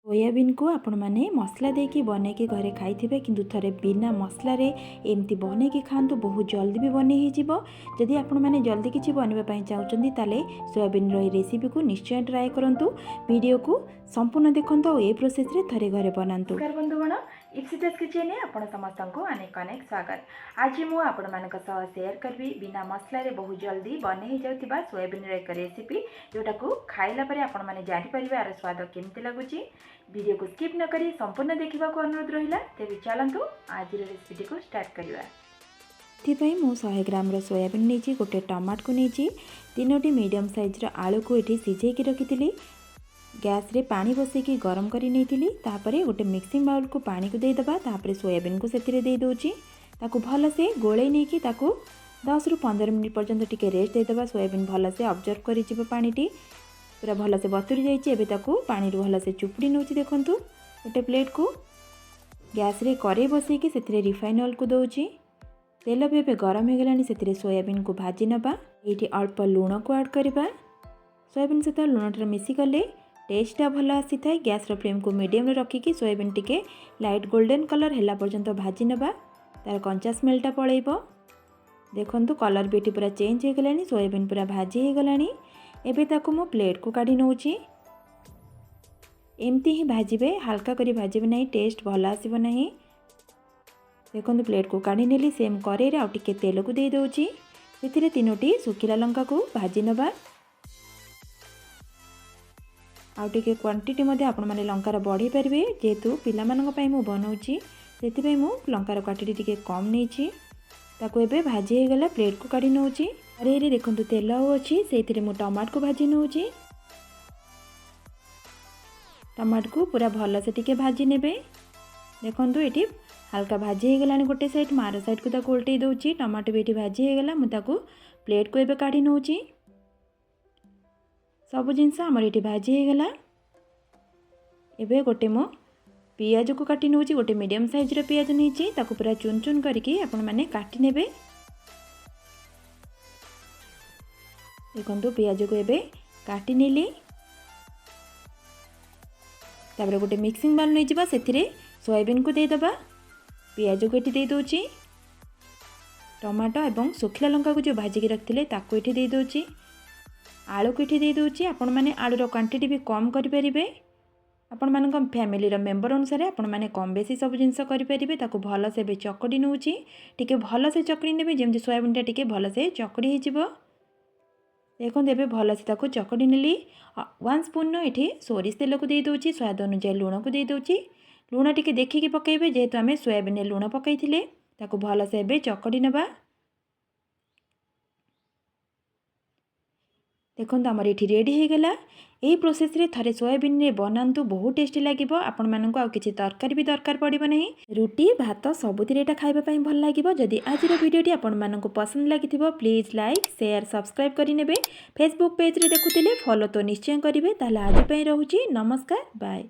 Soybean को आपण मैंने मसला देकी बनैकी घरे खाई किंतु थरे बिना मसला एमती बनैकी खातु बहुत जल्दी भी बन हो। जदि आपण मैंने जल्दी किसी बनवाई चाहते ताले सोयाबीन रेसिपी को निश्चय ट्राए करूँ। वीडियो को संपूर्ण देखु और ये प्रोसेस रे थरे घरे बनातु। बंधुगण इप्सिता'स किचन आपण समस्त को अनेक अनेक स्वागत। आज मु आपण मानक सह शेयर करबी बिना मसला रे बहुत जल्दी बन हो जाउतिबा सोयाबीन रे एक रेसिपी जोटा को खाइला परे आपण माने जानि परिबे आर स्वाद केमती लागुची। वीडियो को स्किप न करी संपूर्ण देखा को अनुरोध रहा। तेज चलतु आज रेसिपी को स्टार्ट करवा। ये मु 100 ग्राम सोयाबीन नहीं गोटे टमाट को नहीं 3टी मीडियम साइज आलू को ये सिझे रखी गैस रे पानी बसैकी गरम करी नहीं तापरे गोटे मिक्सिंग बाउल को पानी को देदेबा तापरे सोयाबीन को से दे दूची ताकू भल से गोले नहीं कि 10 ରୁ 15 मिनट पर्यंत टिके रेस्ट देदेबा। सोयाबीन भल से ऑब्जर्व करी जीव पानीटी पूरा भल से बतुरी जाइए। पानी भल से चुपुड़ी नौ देखूँ गोटे प्लेट को गैस रे कड़े बसैकी से रिफाइन ऑयल को दौची तेल भी एवं गरम हो गलानी से सोयाबीन को भाजी नबा। ये अल्प लुण को ऐड करवा। सोयाबीन सहित लुणटा मिसिगले टेस्टा भल आसी था। गैस फ्लेम को मीडियम रखिकी सोयाबीन टिके लाइट गोल्डन कलर है पर्यंत भाजी नबा। तार कंचा स्मेलटा पलैब। देखु कलर भी ये पूरा चेंज हो गलानी सोयाबीन पूरा भाजी हो गलानी। एबे ताकू मो प्लेट को काढ़ी नौची। एमती ही भाजबे हल्का करी भाजबे नहीं टेस्ट भल आसब नहीं। देखो प्लेट को काढ़ी नेली सेम कड़े आउ टिके तेल को दे दौची से 3टी सुखिला लंका को भाजी नबा। आउ टिके क्वांटिटी मध्ये आपण माने लंकार बढ़ी पारिबे जेहेतु पिला मानक पई मु बनाउची सेति मु लंकार क्वांटिटी टिके कम नेची। ताको एबे भाजी हो गला प्लेट को काढ़ी नौची। अरे देखो तेल अच्छी से मु टमाट को भाजी नौची। टमाट को पूरा भल से टिके भाजी नेबे। देखो ये हल्का भाजी हो गलानी गोटे साइड मार साइड को ताको उल्टे दौची। टमाटो भी ये भाजी हो गला मुझे प्लेट को एबे काढ़ी नौची। सब जिनस आमर ये भाजी हो गला। एबे गोटे मो पियाज को काटी नौची गोटे मीडियम साइज रो पियाज नहीं ताको पूरा चुन चुन करके आपण माने काटी नेबे। देखो पियाज को एबे काटी नेली तापर गोटे मिक्सिंग बाउल नहीं जावा से सोयाबीन को देदेबा। पियाज को ये दे दूची टमाटो एवं सुखिला लंका को जो भाजिकी रखिले ताको ये दे दूची। आलू को ये दे दूची। आपण माने आलूर क्वांटिटी भी कम करें आपण मानक फैमिली मेंबर अनुसार आपण माने कम बेसी सब जिनस करें। ताको भल से चकड़ी नौची टिके भल से चकड़ी नेबे जेमती सोयाबीनटा टिके भल से चकड़ी हो। देखो ये भल से चकड़ी नेली 1 स्पून ये सोरिष तेल को दे दूची। स्वाद अनुसार लुण को दे दूची। लुण टिके देखिकी पकेबे जेहेतु आम सोयाबीन लुण पकई ताको भल से एबे चकड़ी नबा। देखो आमर ये रेडी हो गला। यही प्रोसेस रे थरे सोयाबीन रे बनातु बहुत टेस्टी लगे। आपण मानक आउ किछि तरकारी भी दरकार पड़िबो नहीं। रुटी भात सबुथिरे एटा खाइबा पई भल लागिबो। जदि आज वीडियोटी आपण मानक पसंद लागिथिबो प्लीज लाइक शेयर सब्सक्राइब करि नेबे। फेसबुक पेज रे देखुतिले फॉलो तो निश्चय करिवे। ताले आज पई रहूची नमस्कार बाय।